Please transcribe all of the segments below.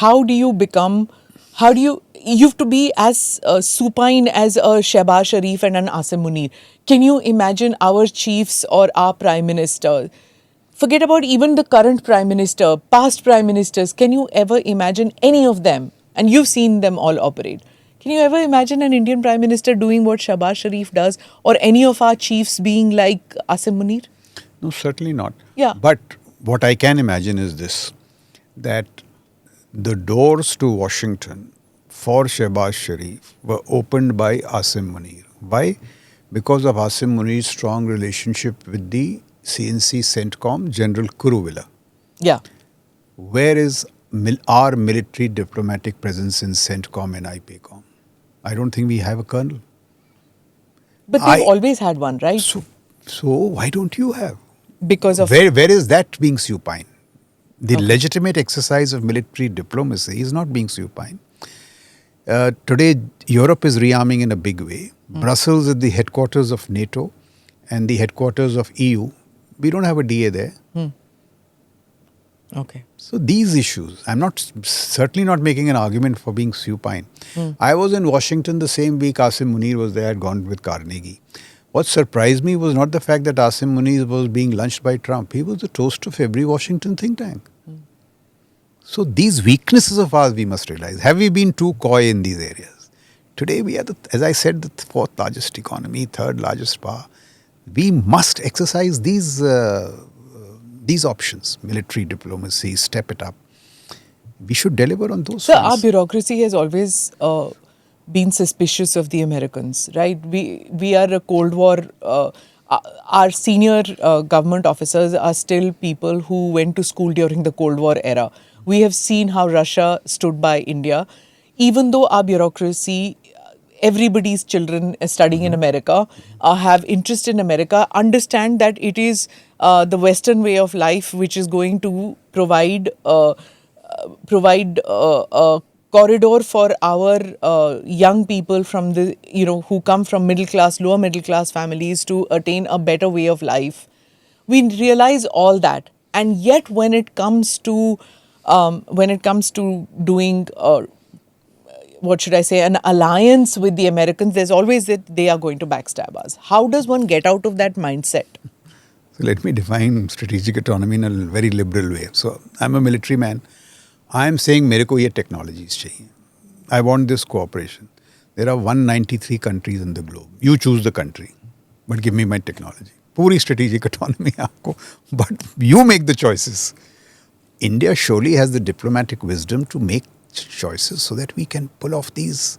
how do you you have to be as supine as a Shehbaz Sharif and an Asim Munir. Can you imagine our chiefs or our prime minister? Forget about even the current prime minister, past prime ministers. Can you ever imagine any of them? And you've seen them all operate. Can you ever imagine an Indian prime minister doing what Shehbaz Sharif does, or any of our chiefs being like Asim Munir? No, certainly not. Yeah. But what I can imagine is this, that the doors to Washington for Shehbaz Sharif were opened by Asim Munir. Why? Because of Asim Munir's strong relationship with the CNC CENTCOM General Kuruvilla. Yeah. Where is our military diplomatic presence in CENTCOM and IPCOM? I don't think we have a colonel. But they've always had one, right? So why don't you have? Because of... Where is that being supine? The legitimate exercise of military diplomacy is not being supine. Today, Europe is rearming in a big way. Brussels is the headquarters of NATO and the headquarters of EU. We don't have a DA there. Okay. So these issues, I'm certainly not making an argument for being supine. I was in Washington the same week Asim Munir was there, had gone with Carnegie. What surprised me was not the fact that Asim Munir was being lunched by Trump. He was the toast of every Washington think tank. So these weaknesses of ours we must realize. Have we been too coy in these areas? Today we are, as I said, the fourth largest economy, third largest power. We must exercise these options, military diplomacy, step it up. We should deliver on those. So our bureaucracy has always been suspicious of the Americans, right? We are a Cold War. Our senior government officers are still people who went to school during the Cold War era. We have seen how Russia stood by India. Even though our bureaucracy, everybody's children studying in America, have interest in America, understand that it is the Western way of life which is going to provide a corridor for our young people from the, who come from middle class, lower middle class families to attain a better way of life. We realize all that, and yet when it comes to doing what should I say, an alliance with the Americans, there's always that they are going to backstab us. How does one get out of that mindset? So let me define strategic autonomy in a very liberal way. So I'm a military man. I'm saying मेरे को ये technologies चाहिए. I want this cooperation. There are 193 countries in the globe. You choose the country, but give me my technology. पूरी strategic autonomy आपको, but you make the choices. India surely has the diplomatic wisdom to make choices so that we can pull off these.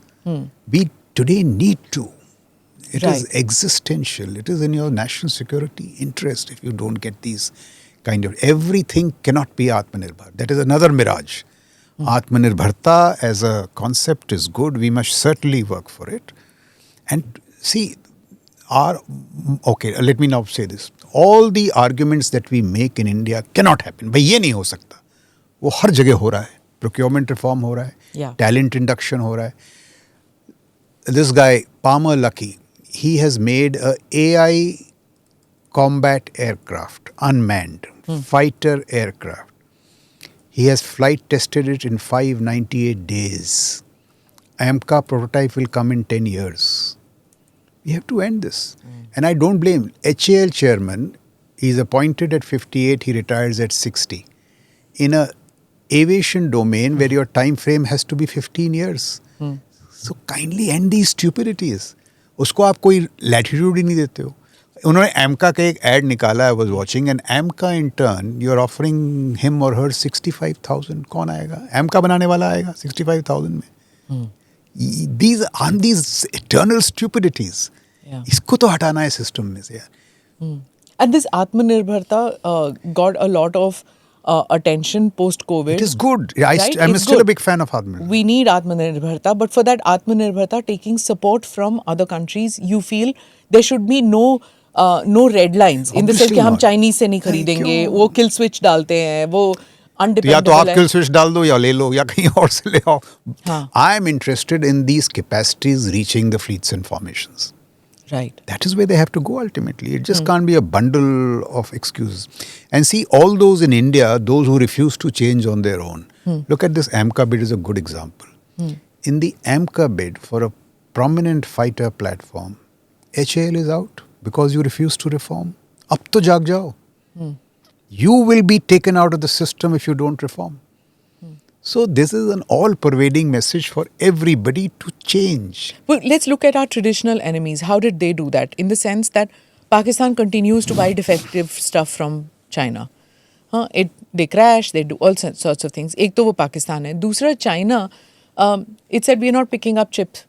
We today need to. It is existential. It is in your national security interest if you don't get these kind of... Everything cannot be Atmanirbhar. That is another mirage. Atmanirbharta as a concept is good. We must certainly work for it. And see, let me now say this. All the arguments that we make in India cannot happen. भाई ये नहीं हो सकता. वो हर जगह हो रहा है. Procurement reform हो रहा है. Talent induction हो रहा है. This guy, Palmer Luckey, he has made a AI combat aircraft, unmanned, fighter aircraft. He has flight tested it in 598 days. AMCA prototype will come in 10 years. We have to end this. And I don't blame. HAL chairman, he's appointed at 58, he retires at 60. In a aviation domain where your time frame has to be 15 years. So kindly end these stupidities. उसको आप कोई latitude ही नहीं देते हो. उन्होंने AMCA का एक ad निकाला, I was watching, and AMCA in turn, you're offering him or her 65,000. कौन आएगा? AMCA बनाने वाला आएगा 65,000 में. These aren't these eternal stupidities. इसको तो हटाना है system में से यार. And this Atmanirbharta got a lot of attention post-COVID. It is good. Right? I'm still a big fan of Atmanirbharta. We need Atmanirbharta, but for that Atmanirbharta taking support from other countries, you feel there should be no red lines. In the sense कि हम Chinese से नहीं खरीदेंगे, वो kill switch डालते हैं, वो undependable या तो आप kill switch डाल दो या ले लो या कहीं और से ले आओ. I am interested in these capacities reaching the fleets and formations. Right. That is where they have to go ultimately. It just can't be a bundle of excuses. And see, all those in India, those who refuse to change on their own, Look at this AMCA bid is a good example. In the AMCA bid for a prominent fighter platform, HAL is out because you refuse to reform. Ab to jaag jao. You will be taken out of the system if you don't reform. So this is an all-pervading message for everybody to change. Well, let's look at our traditional enemies. How did they do that? In the sense that Pakistan continues to buy defective stuff from China. They crash, they do all sorts of things. एक तो वो पाकिस्तान है. दूसरा China, it said we are not picking up chips.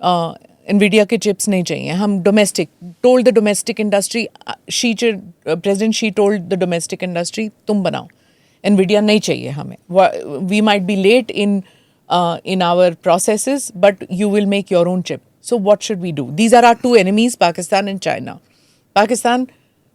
NVIDIA के chips नहीं चाहिए. हम domestic, told the domestic industry, President Xi told the domestic industry, तुम बनाओ. NVIDIA नहीं चाहिए हमें. We might be late in our processes, but you will make your own chip. So what should we do? These are our two enemies, Pakistan and China. Pakistan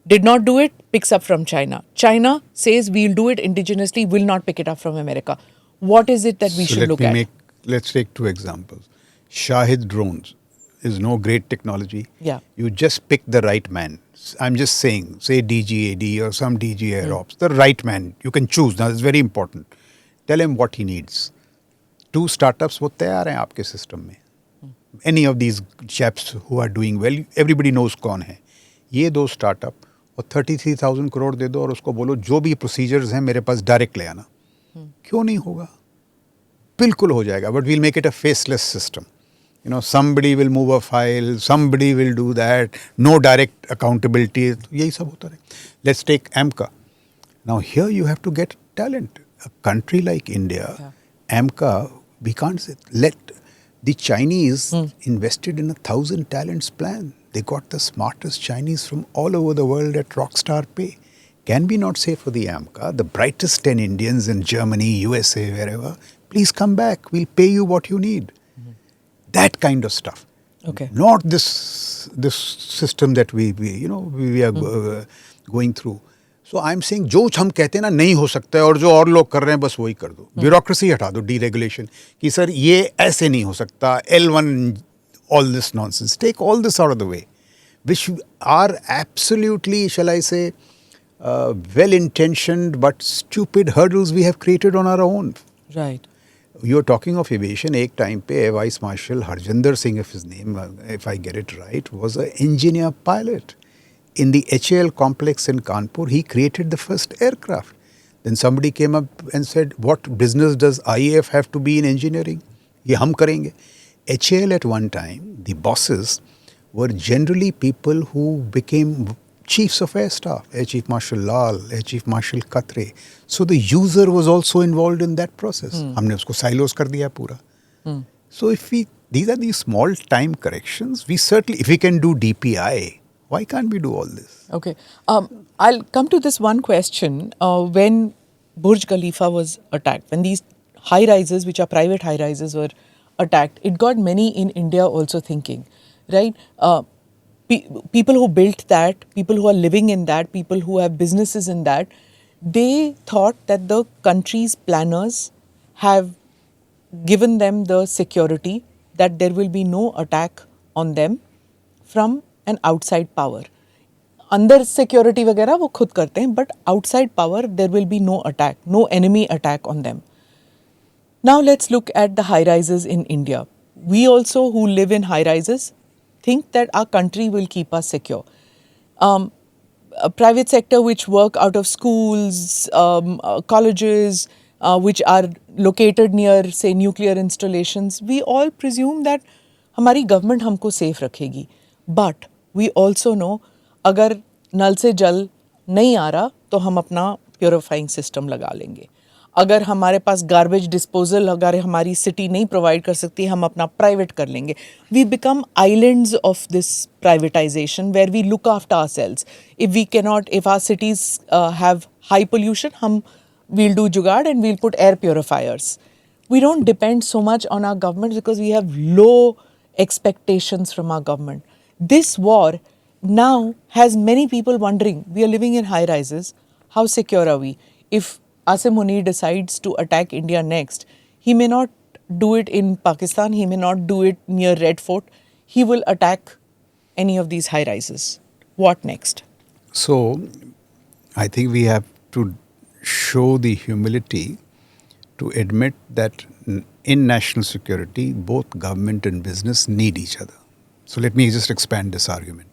did not do it, picks up from China. China says we'll do it indigenously, will not pick it up from America. What is it that we should look at? Let's take two examples. Shahid drones is no great technology. Yeah. You just pick the right man. I'm just saying, say DGAD or some DG Air Ops, the right man. You can choose. Now, it's very important. Tell him what he needs. Two startups, वो तैयार हैं आपके system में. Any of these chaps who are doing well, everybody knows कौन है. ये दो startup और 33,000 crore दे दो और उसको बोलो जो भी procedures हैं मेरे पास direct ले आना. क्यों नहीं होगा? बिल्कुल हो जाएगा. But we'll make it a faceless system. Somebody will move a file, somebody will do that, no direct accountability. यही सब होता रहे. Let's take AMCA. Now here you have to get talent. A country like India, AMCA, we can't say, let the Chinese invested in 1,000 talents plan. They got the smartest Chinese from all over the world at rockstar pay. Can we not say for the AMCA, the brightest 10 Indians in Germany, USA, wherever, please come back, we'll pay you what you need. That kind of stuff. Okay. Not this system that we are going through. So I'm saying जो हम कहते हैं ना नहीं हो सकता है और जो और लोग कर रहे हैं बस वही कर दो. Bureaucracy हटा दो, deregulation. कि सर ये ऐसे नहीं हो सकता. L1, all this nonsense. Take all this out of the way, which are absolutely, shall I say, well-intentioned but stupid hurdles we have created on our own. Right. You're talking of aviation. एक time पे Vice Marshal Harjinder Singh, if his name, if I get it right, was an engineer pilot. In the HAL complex in Kanpur, he created the first aircraft. Then somebody came up and said, what business does IAF have to be in engineering? ये हम करेंगे. HAL at one time, the bosses were generally people who became chiefs of air staff, Air Chief Marshal Lal, Air Chief Marshal Katre. So the user was also involved in that process. हमने उसको silos कर दिया पूरा. So these are these small time corrections. We certainly, if we can do DPI, why can't we do all this? Okay. I'll come to this one question. When Burj Khalifa was attacked, when these high-rises, which are private high-rises, were attacked, it got many in India also thinking, right? People who built that, people who are living in that, people who have businesses in that, they thought that the country's planners have given them the security that there will be no attack on them from an outside power. अंदर security वगैरह वो खुद करते हैं, but outside power there will be no attack, no enemy attack on them. Now let's look at the high-rises in India. We also who live in high-rises think that our country will keep us secure. A private sector which work out of schools, colleges, which are located near, say, nuclear installations, we all presume that हमारी government हमको safe रखेगी. But we also know अगर नल से जल नहीं आ रहा तो हम अपना purifying system लगा लेंगे. अगर हमारे पास गार्बेज डिस्पोजल अगर हमारी सिटी नहीं प्रोवाइड कर सकती हम अपना प्राइवेट कर लेंगे. We become islands of this privatization where we look after ourselves. If we can not, if our cities have high pollution, हम we'll do jugaad and we'll put air purifiers. We don't depend so much on our government because we have low expectations from our government. This war now has many people wondering, we are living in high rises, how secure are we? If Asim Munir decides to attack India next, he may not do it in Pakistan, he may not do it near Red Fort, he will attack any of these high rises. What next? So, I think we have to show the humility to admit that in national security, both government and business need each other. So let me just expand this argument.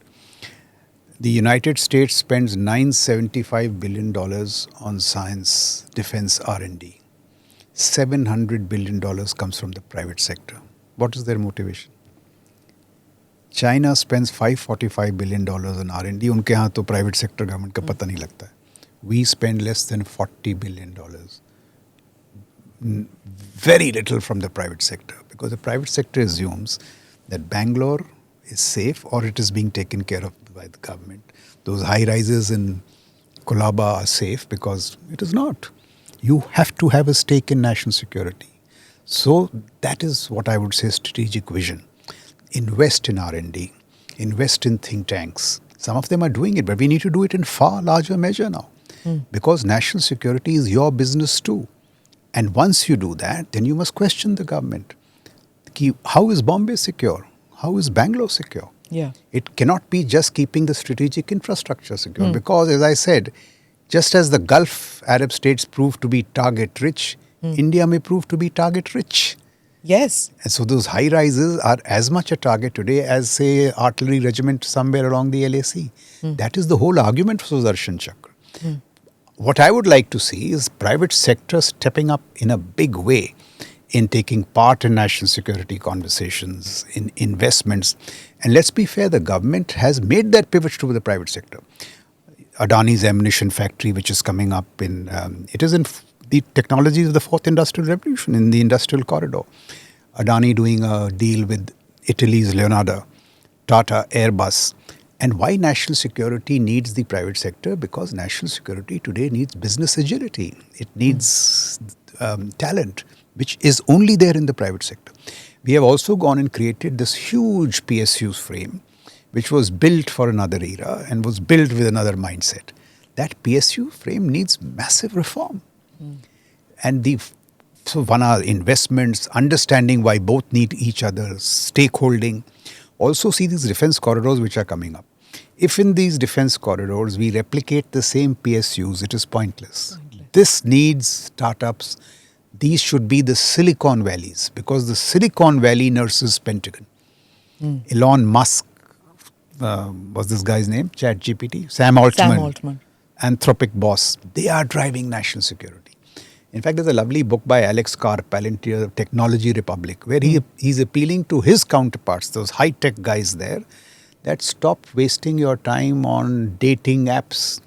The United States spends $975 billion on science, defense, R&D. $700 billion comes from the private sector. What is their motivation? China spends $545 billion on R&D. उनके यहाँ तो private sector government का पता नहीं लगता है. We spend less than $40 billion. Very little from the private sector, because the private sector assumes that Bangalore is safe or it is being taken care of by the government. Those high rises in Colaba are safe because it is not. You have to have a stake in national security. So that is what I would say strategic vision. Invest in R&D, invest in think tanks. Some of them are doing it, but we need to do it in far larger measure now. Because national security is your business too. And once you do that, then you must question the government. How is Bombay secure? How is Bangalore secure? Yeah. It cannot be just keeping the strategic infrastructure secure. Because, as I said, just as the Gulf Arab states proved to be target rich, India may prove to be target rich. Yes. And so those high rises are as much a target today as, say, artillery regiment somewhere along the LAC. That is the whole argument for Sudarshan Chakra. What I would like to see is private sector stepping up in a big way in taking part in national security conversations, in investments. And let's be fair, the government has made that pivot to the private sector. Adani's ammunition factory, which is coming up it is in the technologies of the fourth industrial revolution, in the industrial corridor. Adani doing a deal with Italy's Leonardo, Tata, Airbus. And why national security needs the private sector? Because national security today needs business agility. It needs talent, which is only there in the private sector. We have also gone and created this huge PSU frame, which was built for another era and was built with another mindset. That PSU frame needs massive reform. And so one are investments, understanding why both need each other, stakeholding. Also see these defense corridors which are coming up. If in these defense corridors we replicate the same PSUs, it is pointless. This needs startups. These should be the Silicon Valleys, because the Silicon Valley nurses Pentagon. Elon Musk, what's this guy's name? ChatGPT? Sam Altman. Anthropic boss. They are driving national security. In fact, there's a lovely book by Alex Carr, Palantir, Technology Republic, where he's appealing to his counterparts, those high-tech guys there, that stop wasting your time on dating apps,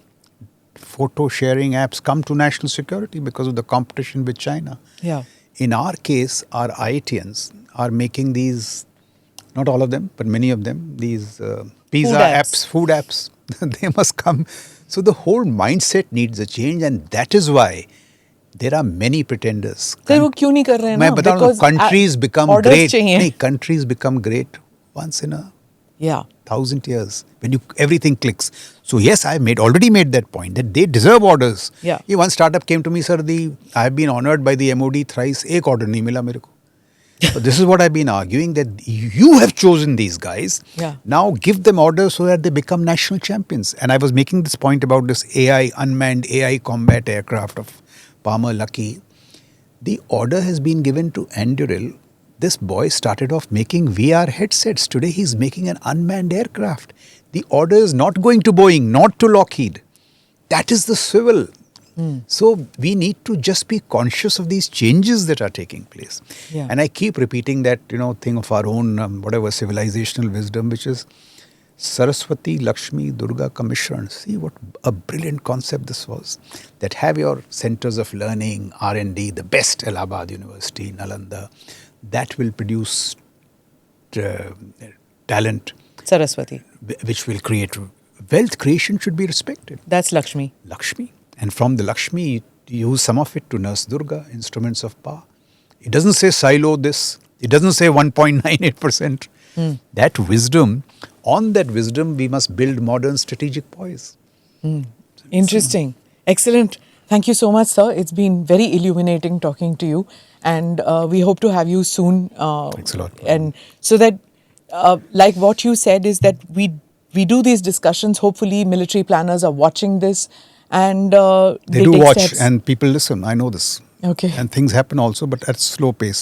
photo sharing apps, come to national security because of the competition with China. Yeah. In our case, our IITians are making these, not all of them, but many of them, these pizza apps, food apps. They must come. So the whole mindset needs a change, and that is why there are many pretenders. फिर वो क्यों नहीं कर रहे हैं ना? मैं बता रहा हूँ, countries become great. नहीं, countries become great once in a 1,000 years when everything clicks. So yes, I already made that point that they deserve orders. Yeah. One startup came to me, sir, I have been honored by the MOD thrice. एक order नहीं मिला मेरे को. So this is what I've been arguing, that you have chosen these guys. Yeah. Now give them orders so that they become national champions. And I was making this point about this unmanned AI combat aircraft of Palmer Luckey. The order has been given to Anduril. This boy started off making VR headsets. Today he's making an unmanned aircraft. The order is not going to Boeing, not to Lockheed. That is the civil. So we need to just be conscious of these changes that are taking place. Yeah. And I keep repeating that, thing of our own, civilizational wisdom, which is Saraswati, Lakshmi, Durga Commission. See what a brilliant concept this was. That have your centers of learning, R&D, the best Allahabad University, Nalanda, that will produce talent. Saraswati. Which will create wealth. Creation should be respected. That's Lakshmi. Lakshmi. And from the Lakshmi, you use some of it to nurse Durga, instruments of power. It doesn't say silo this. It doesn't say 1.98%. That wisdom, on that wisdom, we must build modern strategic poise. Interesting. Excellent. Thank you so much, sir. It's been very illuminating talking to you. And we hope to have you soon. Thanks a lot. And so that, like what you said, is that we do these discussions. Hopefully, military planners are watching this. And they do watch, and people listen. I know this. Okay. And things happen also, but at slow pace.